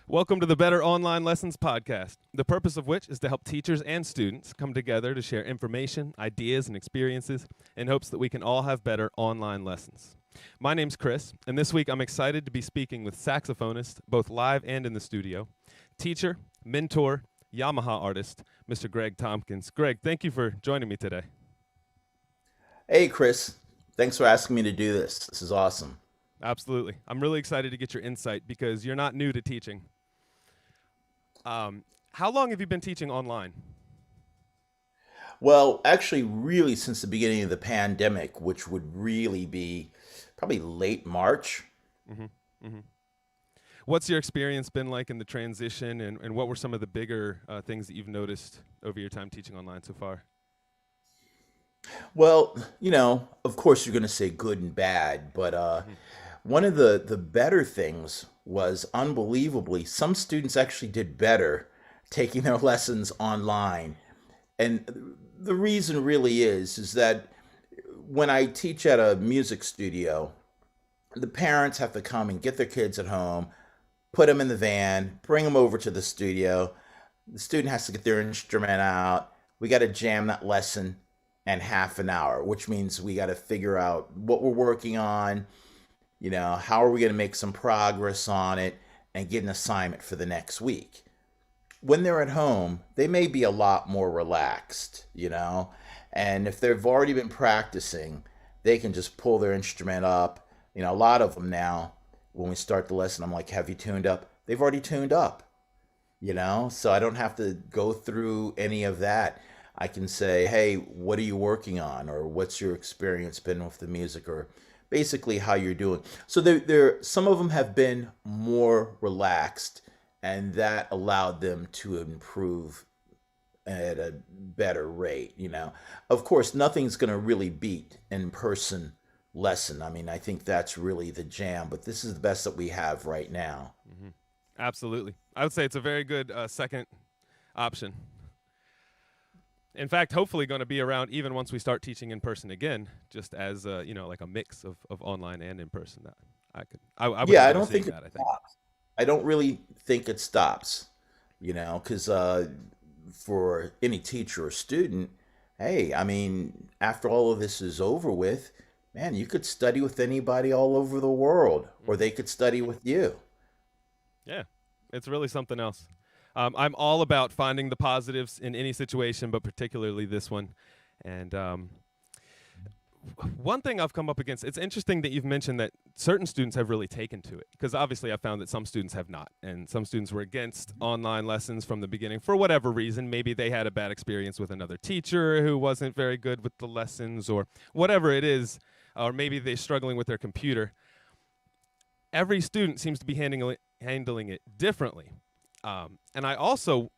Welcome to the Better Online Lessons podcast, the purpose of which is to help teachers and students come together to share information, ideas, and experiences in hopes that we can all have better online lessons. My name's Chris, and this week I'm excited to be speaking with saxophonist, both live and in the studio, teacher, mentor, Yamaha artist, Mr. Greg Thompkins. Greg, thank you for joining me today. Hey, Chris. Thanks for asking me to do this. This is awesome. Absolutely. I'm really excited to get your insight because you're not new to teaching. How long have you been teaching online? Well, actually, really since the beginning of the pandemic, which would really be probably late March. Mm-hmm. Mm-hmm. What's your experience been like in the transition, and what were some of the bigger things that you've noticed over your time teaching online so far? Well, of course, you're going to say good and bad, but Mm-hmm. one of the better things was unbelievably, some students actually did better taking their lessons online. And the reason really is that when I teach at a music studio, the parents have to come and get their kids at home, put them in the van, bring them over to the studio. The student has to get their instrument out. We got to jam that lesson in half an hour, which means we got to figure out what we're working on, how are we going to make some progress on it and get an assignment for the next week. When they're at home, they may be a lot more relaxed. And if they've already been practicing, they can just pull their instrument up. A lot of them now, when we start the lesson, I'm like, have you tuned up? They've already tuned up, so I don't have to go through any of that. I can say, hey, what are you working on? Or what's your experience been with the music? Or basically how you're doing. So some of them have been more relaxed, and that allowed them to improve at a better rate. Of course, nothing's going to really beat in-person lesson. I mean, I think that's really the jam, but this is the best that we have right now. Mm-hmm. Absolutely. I would say it's a very good second option. In fact, hopefully going to be around even once we start teaching in person again, just as like a mix of online and in person. That I would Yeah, I enjoy don't seeing think it that, I think. stops. I don't really think it stops, because for any teacher or student, hey, I mean, after all of this is over with, man, you could study with anybody all over the world, or Mm-hmm. they could study with you. Yeah, it's really something else. I'm all about finding the positives in any situation, but particularly this one. And one thing I've come up against, it's interesting that you've mentioned that certain students have really taken to it, because obviously I found that some students have not. And some students were against online lessons from the beginning for whatever reason. Maybe they had a bad experience with another teacher who wasn't very good with the lessons or whatever it is, or maybe they're struggling with their computer. Every student seems to be handling it differently. And I also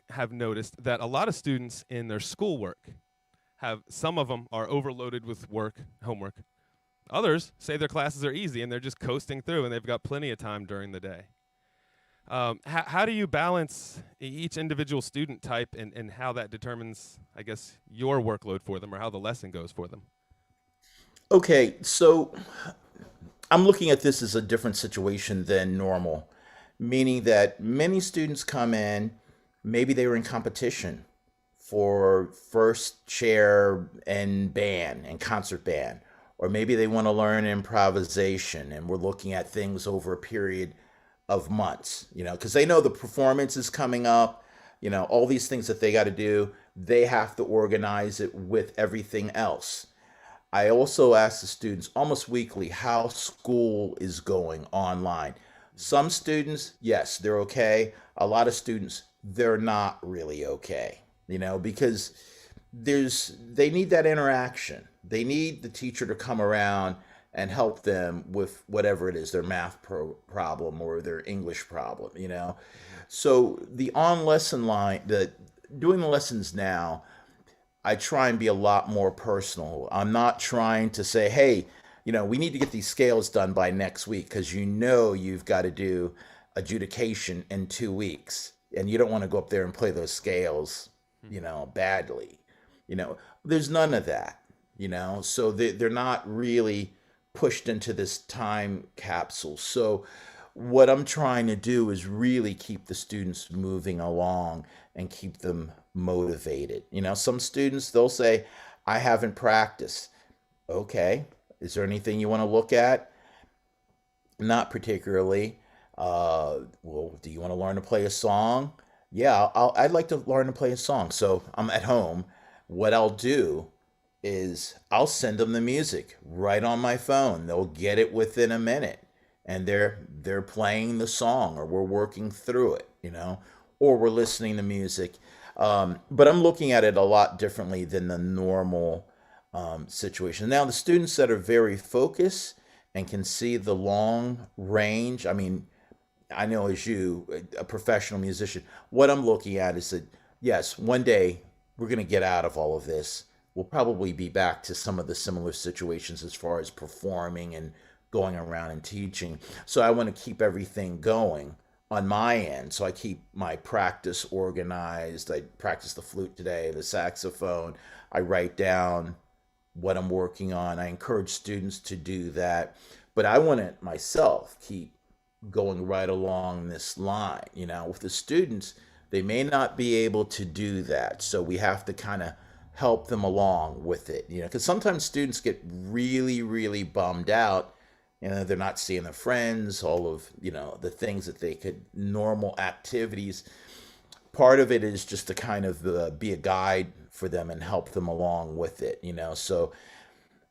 have noticed that a lot of students in their schoolwork some of them are overloaded with homework. Others say their classes are easy and they're just coasting through and they've got plenty of time during the day. How do you balance each individual student type and how that determines, I guess, your workload for them or how the lesson goes for them? Okay, so I'm looking at this as a different situation than normal, meaning that many students come in, maybe they were in competition for first chair and band and concert band, or maybe they want to learn improvisation and we're looking at things over a period of months, because they know the performance is coming up, all these things that they got to do, they have to organize it with everything else. I also ask the students almost weekly how school is going online. Some students, yes, they're okay. A lot of students, they're not really okay, because they need that interaction. They need the teacher to come around and help them with whatever it is, their math problem or their English problem. Mm-hmm. So the on lesson line, the doing the lessons now, I try and be a lot more personal. I'm not trying to say, hey, we need to get these scales done by next week because you've got to do adjudication in 2 weeks. And you don't want to go up there and play those scales, badly. There's none of that. So they're not really pushed into this time capsule. So what I'm trying to do is really keep the students moving along and keep them motivated. Some students, they'll say, I haven't practiced. Okay, is there anything you want to look at? Not particularly. Well, do you want to learn to play a song? Yeah, I'd like to learn to play a song. So I'm at home. What I'll do is I'll send them the music right on my phone. They'll get it within a minute, and they're playing the song, or we're working through it, or we're listening to music. But I'm looking at it a lot differently than the normal situation. Now, the students that are very focused and can see the long range, I mean, I know as you, a professional musician, what I'm looking at is that, yes, one day we're going to get out of all of this. We'll probably be back to some of the similar situations as far as performing and going around and teaching. So I want to keep everything going on my end. So I keep my practice organized. I practice the flute today, the saxophone. I write down what I'm working on. I encourage students to do that. But I want to myself keep going right along this line. With the students, they may not be able to do that. So we have to kind of help them along with it, because sometimes students get really, really bummed out. They're not seeing their friends, all of, the things that they could, normal activities. Part of it is just to kind of be a guide for them and help them along with it, so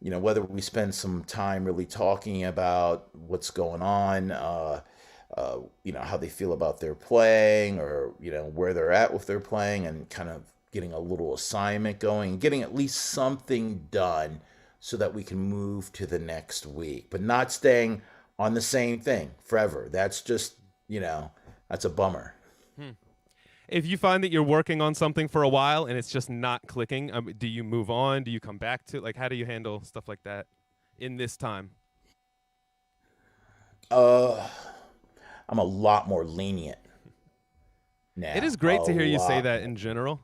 whether we spend some time really talking about what's going on, how they feel about their playing, or where they're at with their playing, and kind of getting a little assignment going, getting at least something done so that we can move to the next week, but not staying on the same thing forever. That's just, that's a bummer. Hmm. If you find that you're working on something for a while and it's just not clicking, do you move on? Do you come back to, like, how do you handle stuff like that in this time? Uh, I'm a lot more lenient It is now, a great to hear you say lot that more. in general,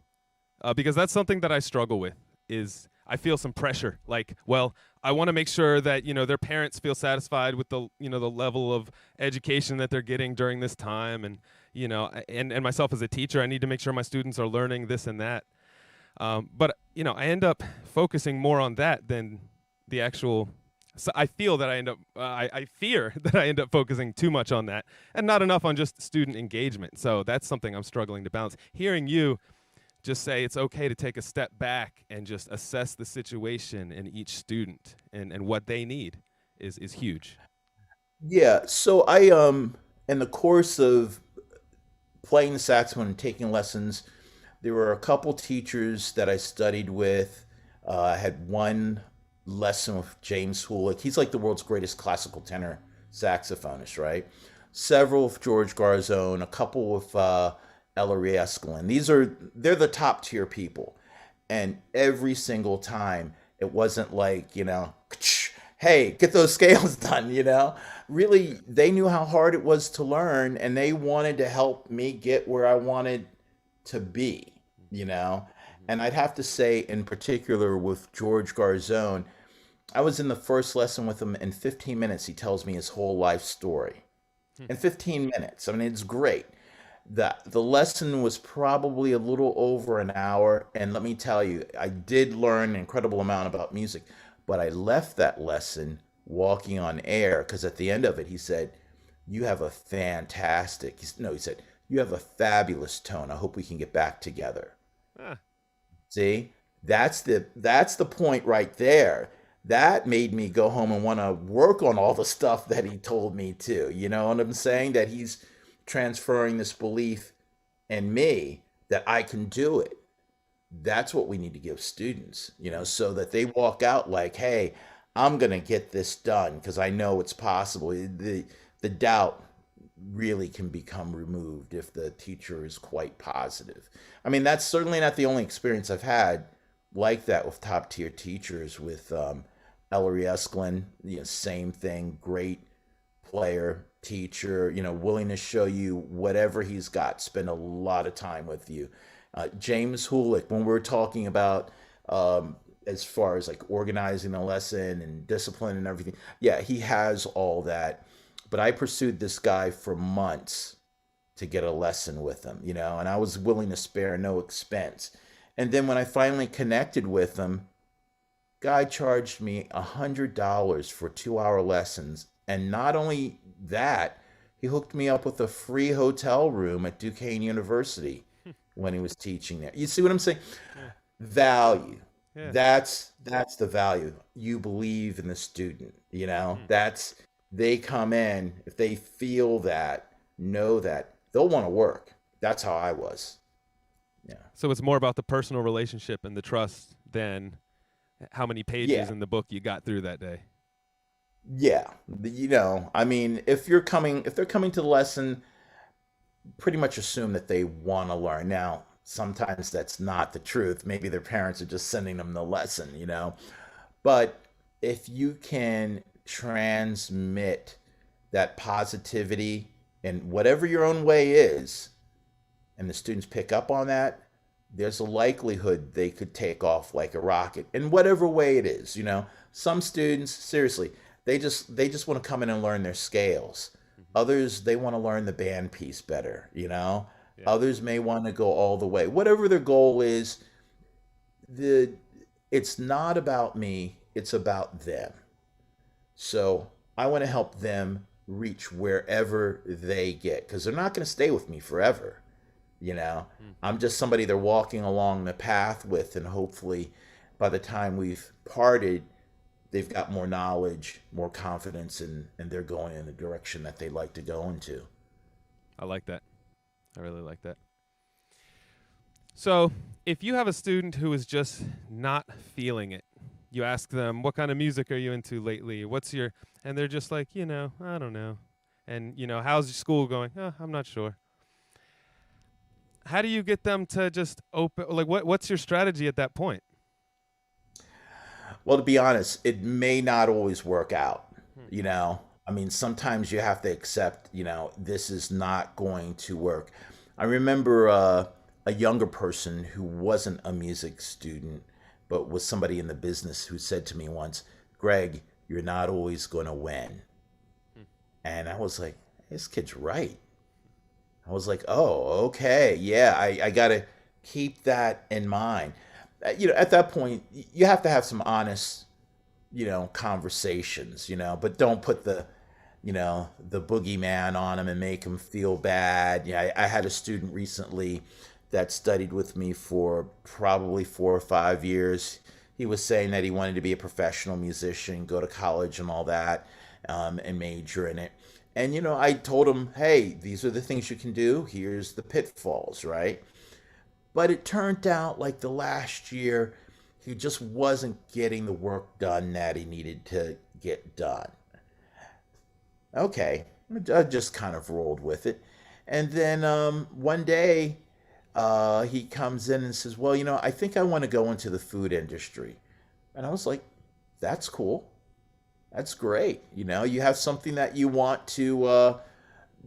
because that's something that I struggle with. Is I feel some pressure. Like, well, I want to make sure that their parents feel satisfied with the level of education that they're getting during this time, and and myself as a teacher, I need to make sure my students are learning this and that. But I end up focusing more on that than the actual. So I feel that I end up, I fear that I end up focusing too much on that and not enough on just student engagement. So that's something I'm struggling to balance. Hearing you just say it's okay to take a step back and just assess the situation in each student and what they need is huge. Yeah, so in the course of playing the saxophone and taking lessons, there were a couple teachers that I studied with. I had one lesson with James Hulick. He's like the world's greatest classical tenor saxophonist, right? Several with George Garzone, a couple with Ellery Eskelin. They're the top tier people. And every single time, it wasn't like, hey, get those scales done, Really, they knew how hard it was to learn, and they wanted to help me get where I wanted to be, you know? And I'd have to say, in particular, with George Garzone, I was in the first lesson with him. In 15 minutes, he tells me his whole life story. In 15 minutes. I mean, it's great. The lesson was probably a little over an hour. And let me tell you, I did learn an incredible amount about music, but I left that lesson walking on air because at the end of it, he said, you have a fantastic, no, he said, you have a fabulous tone. I hope we can get back together. Ah, See, that's the point right there. That made me go home and want to work on all the stuff that he told me to. You know what I'm saying? That he's transferring this belief in me that I can do it. That's what we need to give students, so that they walk out like, hey, I'm going to get this done because I know it's possible. The doubt really can become removed if the teacher is quite positive. I mean, that's certainly not the only experience I've had like that with top tier teachers. With Ellery Esklin, same thing, great player, teacher, willing to show you whatever he's got, spend a lot of time with you. James Hulick, when we're talking about as far as like organizing a lesson and discipline and everything, yeah, he has all that. But I pursued this guy for months to get a lesson with him, and I was willing to spare no expense. And then when I finally connected with him, guy charged me $100 for 2-hour lessons. And not only that, he hooked me up with a free hotel room at Duquesne University when he was teaching there. You see what I'm saying? Yeah. Value. Yeah. That's the value. You believe in the student, That's they come in, if they feel that, know that, they'll want to work. That's how I was. Yeah. So it's more about the personal relationship and the trust than how many pages Yeah. in the book you got through that day. Yeah. I mean, if they're coming to the lesson, pretty much assume that they want to learn. Now, sometimes that's not the truth. Maybe their parents are just sending them the lesson. But if you can transmit that positivity in whatever your own way is, and the students pick up on that, there's a likelihood they could take off like a rocket in whatever way it is. Some students, seriously, they just want to come in and learn their scales. Others, they want to learn the band piece better. Yeah. Others may want to go all the way. Whatever their goal is, it's not about me, it's about them. So I want to help them reach wherever they get, because they're not going to stay with me forever. I'm just somebody they're walking along the path with, and hopefully by the time we've parted, they've got more knowledge, more confidence, and they're going in the direction that they like to go into. I like that. I really like that. So if you have a student who is just not feeling it, you ask them, what kind of music are you into lately? And they're just like, I don't know. And, how's school going? Oh, I'm not sure. How do you get them to just open, what's your strategy at that point? Well, to be honest, it may not always work out. I mean, sometimes you have to accept, this is not going to work. I remember a younger person who wasn't a music student, but was somebody in the business, who said to me once, Greg, you're not always going to win. And I was like, this kid's right. I was like, oh, okay. Yeah, I got to keep that in mind. At that point, you have to have some honest, conversations, but don't put the boogeyman on them and make them feel bad. Yeah, I had a student recently that studied with me for probably 4 or 5 years. He was saying that he wanted to be a professional musician, go to college and all that, and major in it. And, I told him, hey, these are the things you can do. Here's the pitfalls, right? But it turned out like the last year, he just wasn't getting the work done that he needed to get done. Okay, I just kind of rolled with it. And then one day, he comes in and says, well, I think I want to go into the food industry. And I was like, that's cool. That's great. You have something that you want to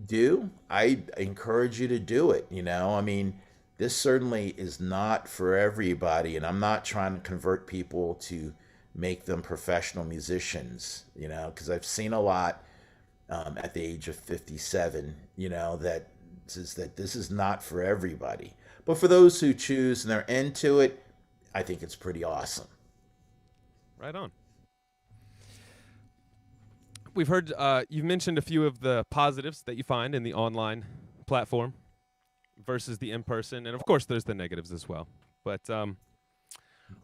do. I encourage you to do it. I mean, this certainly is not for everybody. And I'm not trying to convert people to make them professional musicians, because I've seen a lot at the age of 57, that says that this is not for everybody. But for those who choose and they're into it, I think it's pretty awesome. Right on. We've heard, you've mentioned a few of the positives that you find in the online platform versus the in-person. And of course, there's the negatives as well. But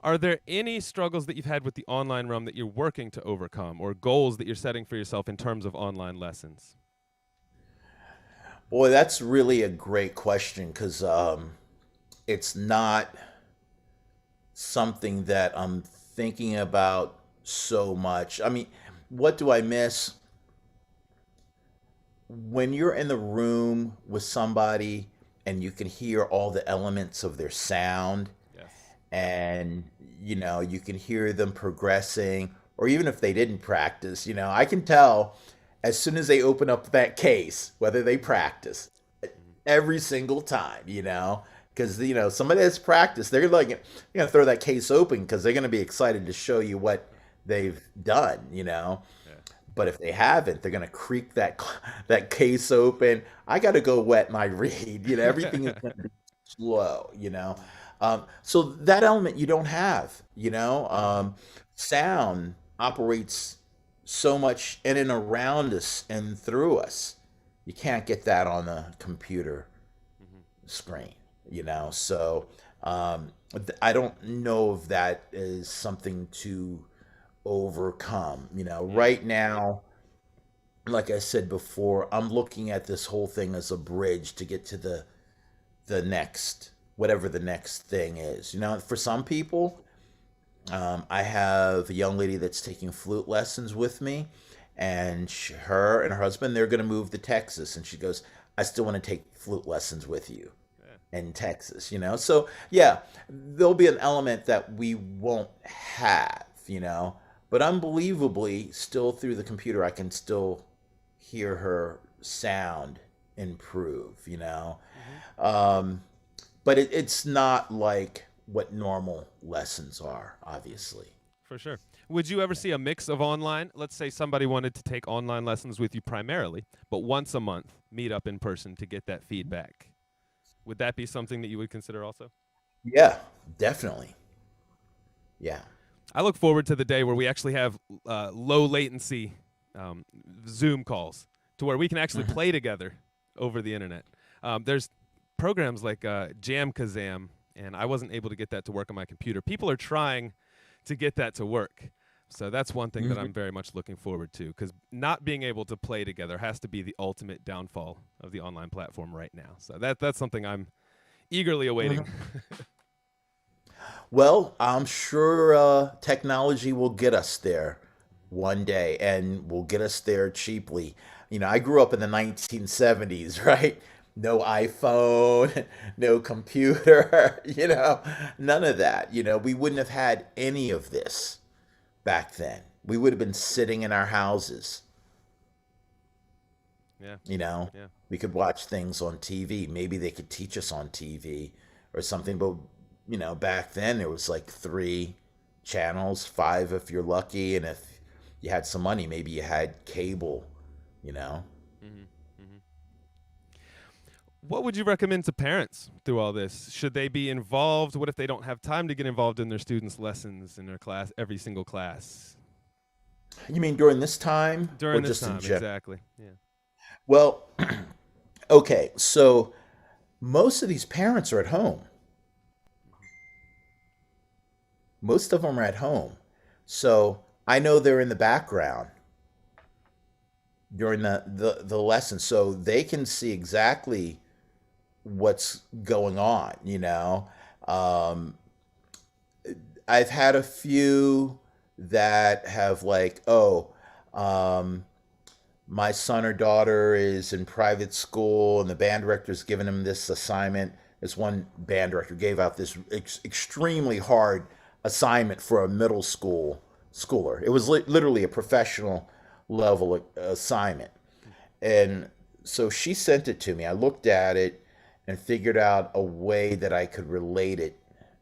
are there any struggles that you've had with the online realm that you're working to overcome, or goals that you're setting for yourself in terms of online lessons? Boy, that's really a great question, because it's not something that I'm thinking about so much. I mean, what do I miss? When you're in the room with somebody and you can hear all the elements of their sound, Yes. and you can hear them progressing, or even if they didn't practice, I can tell as soon as they open up that case whether they practice every single time, because somebody that's practiced, they're gonna throw that case open because they're gonna be excited to show you what they've done. Yeah. But if they haven't, they're gonna creak that case open. I got to go wet my reed. Everything is gonna be slow. So that element you don't have. Sound operates so much in and around us and through us. You can't get that on a computer Hmm. screen. So I don't know if that is something to overcome. Yeah. Right now, like I said before, I'm looking at this whole thing as a bridge to get to the next, whatever the next thing is. For some people, I have a young lady that's taking flute lessons with me, and her and her husband, they're going to move to Texas, and she goes, "I still want to take flute lessons with you Yeah. in Texas." So yeah, there'll be an element that we won't have. But unbelievably, still through the computer, I can still hear her sound improve. Hmm. Um, but it's not like what normal lessons are, obviously. For sure. Would you ever see a mix of online? Let's say somebody wanted to take online lessons with you primarily, but once a month meet up in person to get that feedback. Would that be something that you would consider also? Yeah, definitely. Yeah. I look forward to the day where we actually have low latency um, Zoom calls to where we can actually Mhm. play together over the internet. There's programs like Jam Kazam, and I wasn't able to get that to work on my computer. People are trying to get that to work. So that's one thing that Mhm. I'm very much looking forward to, because not being able to play together has to be the ultimate downfall of the online platform right now. So that's something I'm eagerly awaiting. Mhm. Well, I'm sure technology will get us there one day, and will get us there cheaply. I grew up in the 1970s, right? No iPhone, no computer, none of that. We wouldn't have had any of this back then. We would have been sitting in our houses, Yeah, you know. yeah. We could watch things on TV. Maybe they could teach us on TV or something, but back then there was like three channels, five if you're lucky, and if you had some money, maybe you had cable, you know. Hmm. Hmm. What would you recommend to parents through all this? Should they be involved? What if they don't have time to get involved in their students' lessons in their class, every single class You mean during this time or during this just in time? general? Exactly. Yeah. Well, okay, so most of these parents are at home. Most of them are at home. So I know they're in the background during the lesson, so they can see exactly what's going on. Um, I've had a few that have like, oh, um, my son or daughter is in private school and the band director's given him this assignment. This one band director gave out this extremely hard assignment for a middle schooler. It was literally a professional level assignment. And so she sent it to me. I looked at it and figured out a way that I could relate it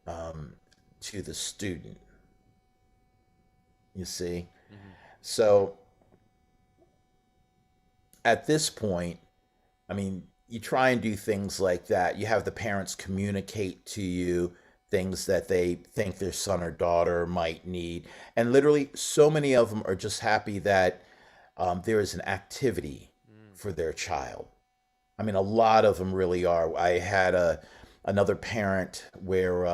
um, to the student, you see. Hmm. So at this point, I mean, you try and do things like that. You have the parents communicate to you things that they think their son or daughter might need. And literally, so many of them are just happy that there is an activity Mm. for their child. I mean, a lot of them really are. I had another parent where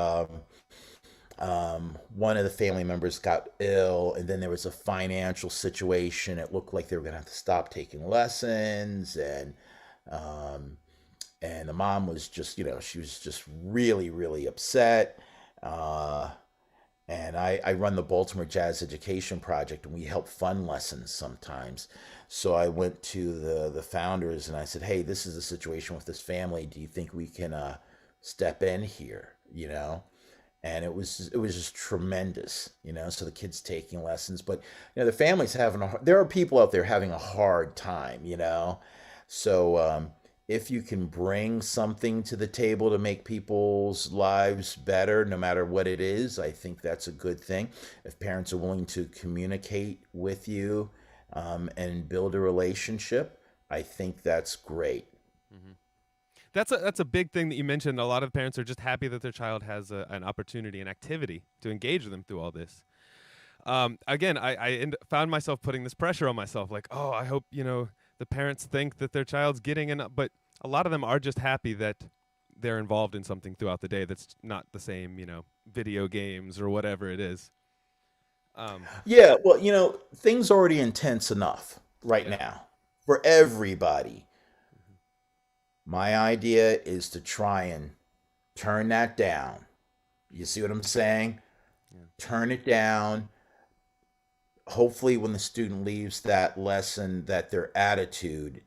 one of the family members got ill, and then there was a financial situation. It looked like they were going to have to stop taking lessons, um, and the mom was just, she was just really, really upset. Uh, and I run the Baltimore Jazz Education Project, and we help fund lessons sometimes. So I went to the founders and I said, "Hey, this is the situation with this family. Do you think we can step in here?" And it was just tremendous. So the kids taking lessons, but the family's having there are people out there having a hard time. So if you can bring something to the table to make people's lives better, no matter what it is, I think that's a good thing. If parents are willing to communicate with you and build a relationship, I think that's great. Hmm. That's a big thing that you mentioned. A lot of parents are just happy that their child has an opportunity, an activity to engage them through all this. Again, found myself putting this pressure on myself, like, oh, I hope the parents think that their child's getting enough. But a lot of them are just happy that they're involved in something throughout the day that's not the same, video games or whatever it is. Um, Yeah, well, things already intense enough right yeah. now for everybody. My idea is to try and turn that down. You see what I'm saying? Yeah. Turn it down. Hopefully, when the student leaves that lesson, that their attitude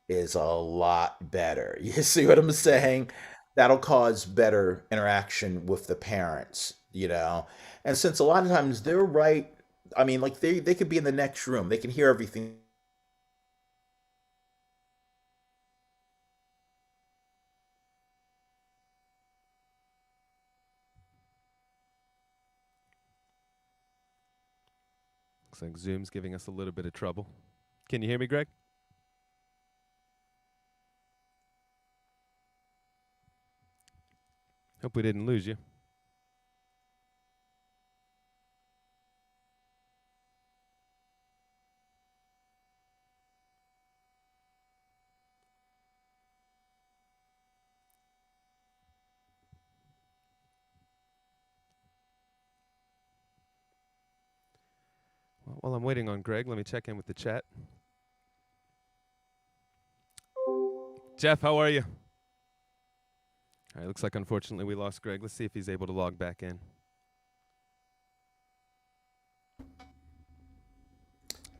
is a lot better. You see what I'm Hmm. saying? That'll cause better interaction with the parents, And since a lot of times they're right, I mean, like they could be in the next room, they can hear everything. Looks like Zoom's giving us a little bit of trouble. Can you hear me, Greg? Hope we didn't lose you. Well, while I'm waiting on Greg, let me check in with the chat. Jeff, how are you? All right, looks like unfortunately we lost Greg. Let's see if he's able to log back in.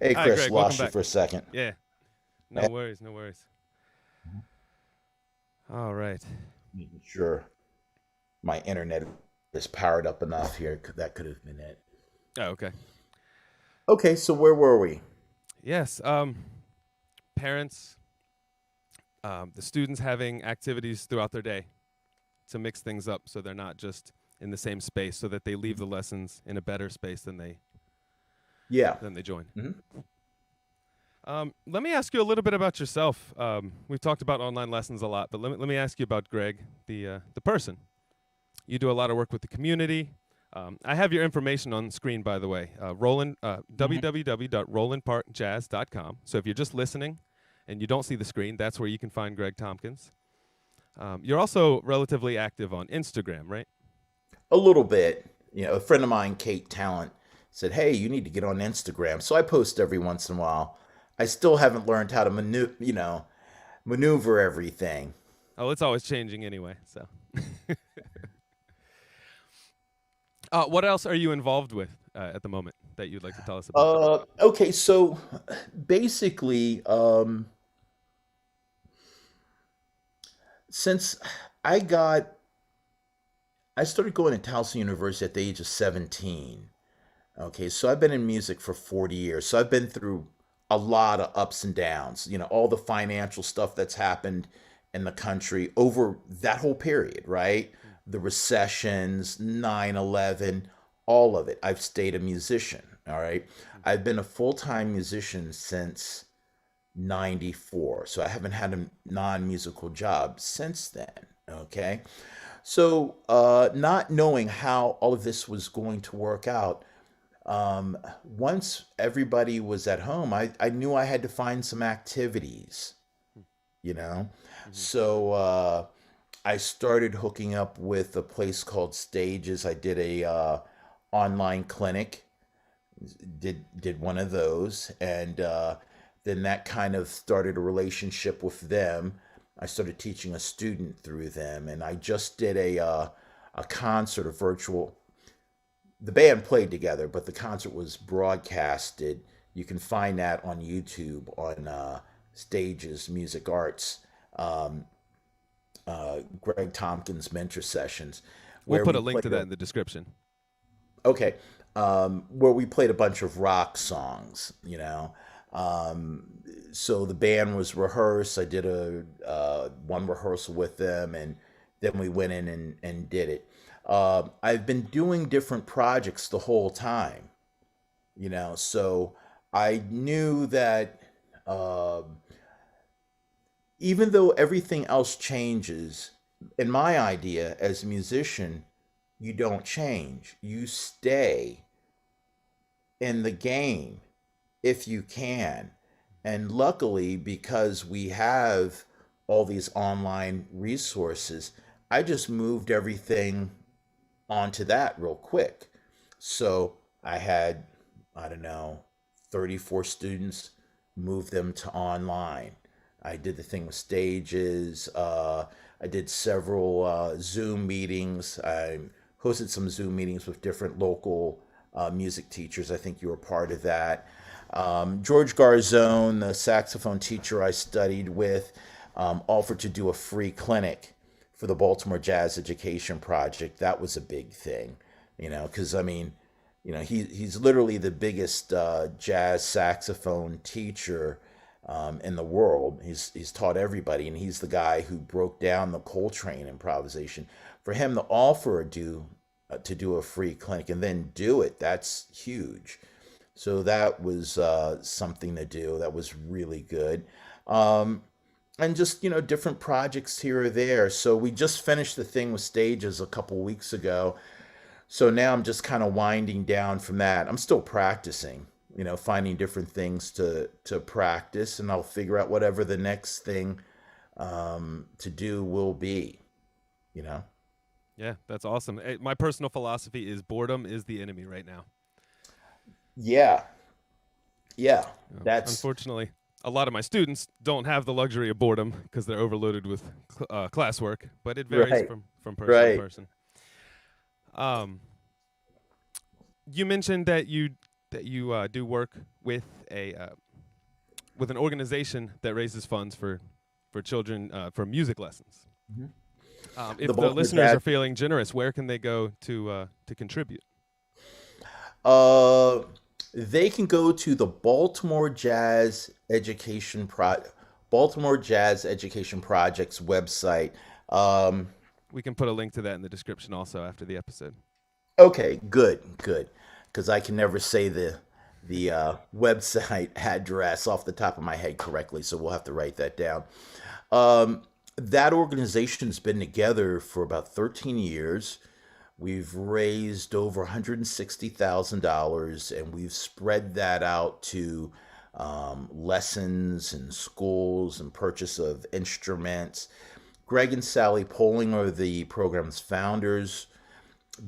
Hey, Hi, Chris, Greg. Welcome lost you back. for a second. Yeah, no worries, no worries. All right. Making sure my internet is powered up enough here. That could have been it. Oh, okay. Okay, so where were we? Yes. Parents, the students having activities throughout their day to mix things up, so they're not just in the same space, so that they leave the lessons in a better space than they Yeah. join. Hmm. Let me ask you a little bit about yourself. We've talked about online lessons a lot, but let me ask you about Greg, the person. You do a lot of work with the community. I have your information on screen, by the way. Www.rolandparkjazz.com. So if you're just listening and you don't see the screen, that's where you can find Greg Thompkins. You're also relatively active on Instagram, right? A little bit. A friend of mine, Kate Talent, said, "Hey, you need to get on Instagram." So I post every once in a while. I still haven't learned how to maneuver everything. Oh, it's always changing anyway. So, what else are you involved with at the moment that you'd like to tell us about? Okay, so basically, since I got, I started going to Towson University at the age of 17. Okay, so I've been in music for 40 years. So I've been through a lot of ups and downs, all the financial stuff that's happened in the country over that whole period, right? The recessions, 9/11, all of it. I've stayed a musician, all right? I've been a full-time musician since 94. So I haven't had a non-musical job since then, okay? So, not knowing how all of this was going to work out, once everybody was at home, I knew I had to find some activities, you know? Mm-hmm. So, I started hooking up with a place called Stages. I did a online clinic, did one of those, and then that kind of started a relationship with them. I started teaching a student through them, and I just did a concert, a virtual. The band played together, but the concert was broadcasted. You can find that on YouTube on Stages Music Arts, um, Greg Thompkins Mentor Sessions, We'll where put we a link to played that a in the description. okay, where we played a bunch of rock songs. So the band was rehearsed. I did a one rehearsal with them, and then we went in and did it. I've been doing different projects the whole time, so I knew that um even though everything else changes, in my idea as a musician, you don't change. You stay in the game if you can. And luckily, because we have all these online resources, I just moved everything onto that real quick. So I had, I don't know, 34 students, move them to online. I did the thing with stages. I did several Zoom meetings. I hosted some Zoom meetings with different local music teachers. I think you were part of that. George Garzone, the saxophone teacher I studied with, offered to do a free clinic for the Baltimore Jazz Education Project. That was a big thing, because I mean, he's literally the biggest jazz saxophone teacher in the world. He's taught everybody, and he's the guy who broke down the Coltrane improvisation. For him to offer to do a free clinic and then do it, that's huge. So that was something to do. That was really good. Um, and just, different projects here or there. So we just finished the thing with stages a couple weeks ago. So now I'm just kind of winding down from that. I'm still practicing, finding different things to practice, and I'll figure out whatever the next thing to do will be, you know. Yeah, that's awesome. My personal philosophy is boredom is the enemy right now. Yeah, yeah. That's Unfortunately, a lot of my students don't have the luxury of boredom because they're overloaded with classwork, but it varies right, from person to right. person. Um, you mentioned that you do work with a with an organization that raises funds for children for music lessons. Mhm. The If the Baltimore listeners Jazz. are feeling generous, where can they go to contribute? Uh, they can go to the Baltimore Jazz Education Project's website. Um, We can put a link to that in the description also after the episode. okay, good, good, because I can never say the website address off the top of my head correctly, so we'll have to write that down. Um, that organization's been together for about 13 years. We've raised over $160,000, and we've spread that out to lessons and schools and purchase of instruments. Greg and Sally Poling are the program's founders.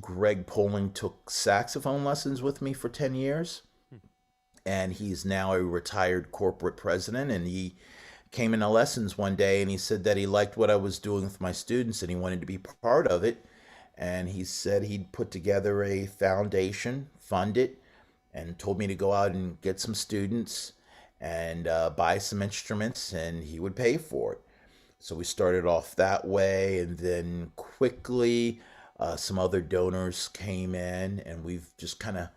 Greg Poling took saxophone lessons with me for 10 years, and he's now a retired corporate president. And he came into lessons one day and he said that he liked what I was doing with my students and he wanted to be part of it. And he said he'd put together a foundation, fund it, and told me to go out and get some students and buy some instruments, and he would pay for it. So we started off that way, and then quickly some other donors came in, and we've just kind of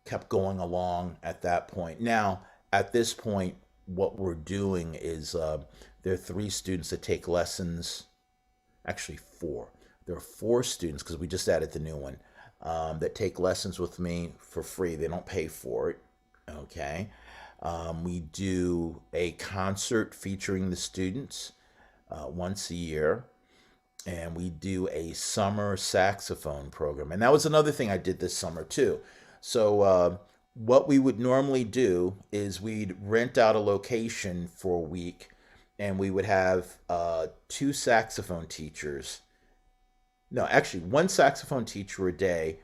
kept going along at that point. Now, at this point, what we're doing is there are three students that take lessons, actually four. There are four students, because we just added the new one, that take lessons with me for free. They don't pay for it. Okay. We do a concert featuring the students once a year, and we do a summer saxophone program. And that was another thing I did this summer too. So, what we would normally do is we'd rent out a location for a week, and we would have two saxophone teachers. No, actually, one saxophone teacher a day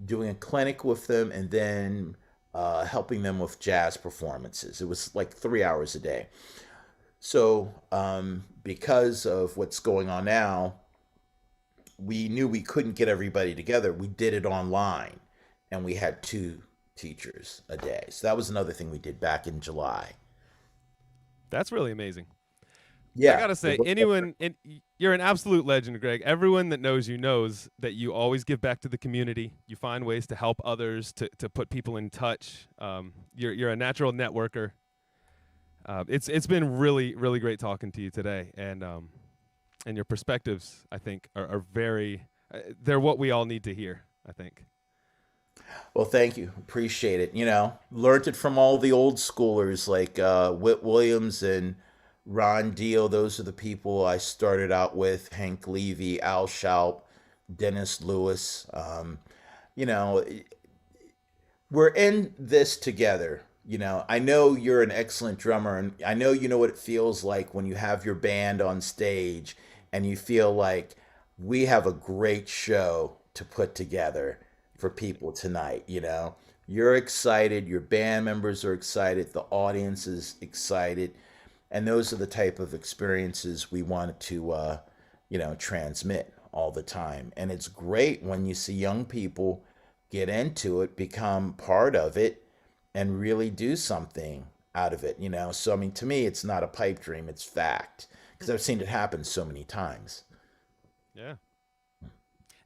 doing a clinic with them, and then helping them with jazz performances. It was like 3 hours a day. So, because of what's going on now, we knew we couldn't get everybody together. We did it online, and we had two teachers a day. So that was another thing we did back in July. That's really amazing. I Yeah. gotta say, you're an absolute legend, Greg. Everyone that knows you knows that you always give back to the community. You find ways to help others, to put people in touch. You're a natural networker. It's been really great talking to you today, and your perspectives, I think, are very they're what we all need to hear, I think. Well, thank you. Appreciate it. Learned it from all the old schoolers like Whit Williams and Ron Deal. Those are the people I started out with. Hank Levy, Al Schaub, Dennis Lewis. You know, we're in this together. I know you're an excellent drummer, and I know you know what it feels like when you have your band on stage and you feel like we have a great show to put together for people tonight. You're excited, your band members are excited, the audience is excited, and those are the type of experiences we want to, transmit all the time. And it's great when you see young people get into it, become part of it, and really do something out of it. So, I mean, to me, it's not a pipe dream, it's fact. Because I've seen it happen so many times. Yeah.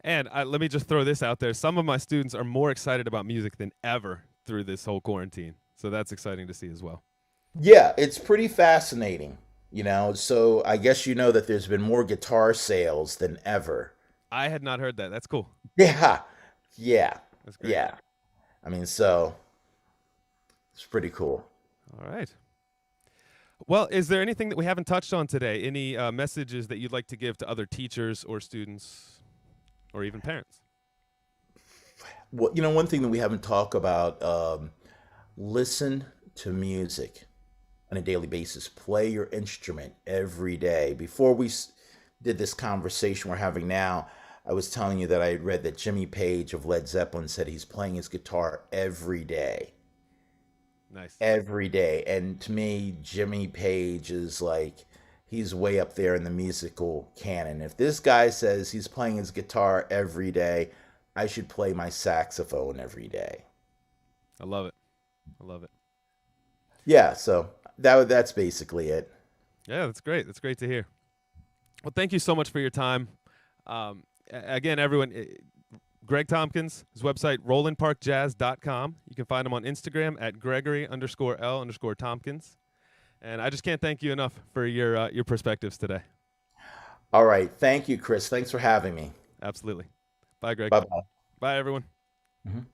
And let me just throw this out there. Some of my students are more excited about music than ever through this whole quarantine. So that's exciting to see as well. Yeah, it's pretty fascinating. So I guess you know that there's been more guitar sales than ever. I had not heard that. That's cool. Yeah, yeah, That's great. yeah. I mean, so it's pretty cool. All right. Well, is there anything that we haven't touched on today? Any messages that you'd like to give to other teachers or students or even parents? Well, one thing that we haven't talked about, listen to music on a daily basis. Play your instrument every day. Before we did this conversation we're having now, I was telling you that I had read that Jimmy Page of Led Zeppelin said he's playing his guitar every day. Nice. Every day. And to me, Jimmy Page is like, he's way up there in the musical canon. If this guy says he's playing his guitar every day, I should play my saxophone every day. I love it. I love it. Yeah, so that's basically it. Yeah, that's great. That's great to hear. Well, thank you so much for your time. Again, everyone, Greg Thompkins, his website, rolandparkjazz.com. You can find him on Instagram at Gregory_L_Tompkins. And I just can't thank you enough for your perspectives today. All right. Thank you, Chris. Thanks for having me. Absolutely. Bye, Greg. Bye bye. Bye, everyone. Mhm.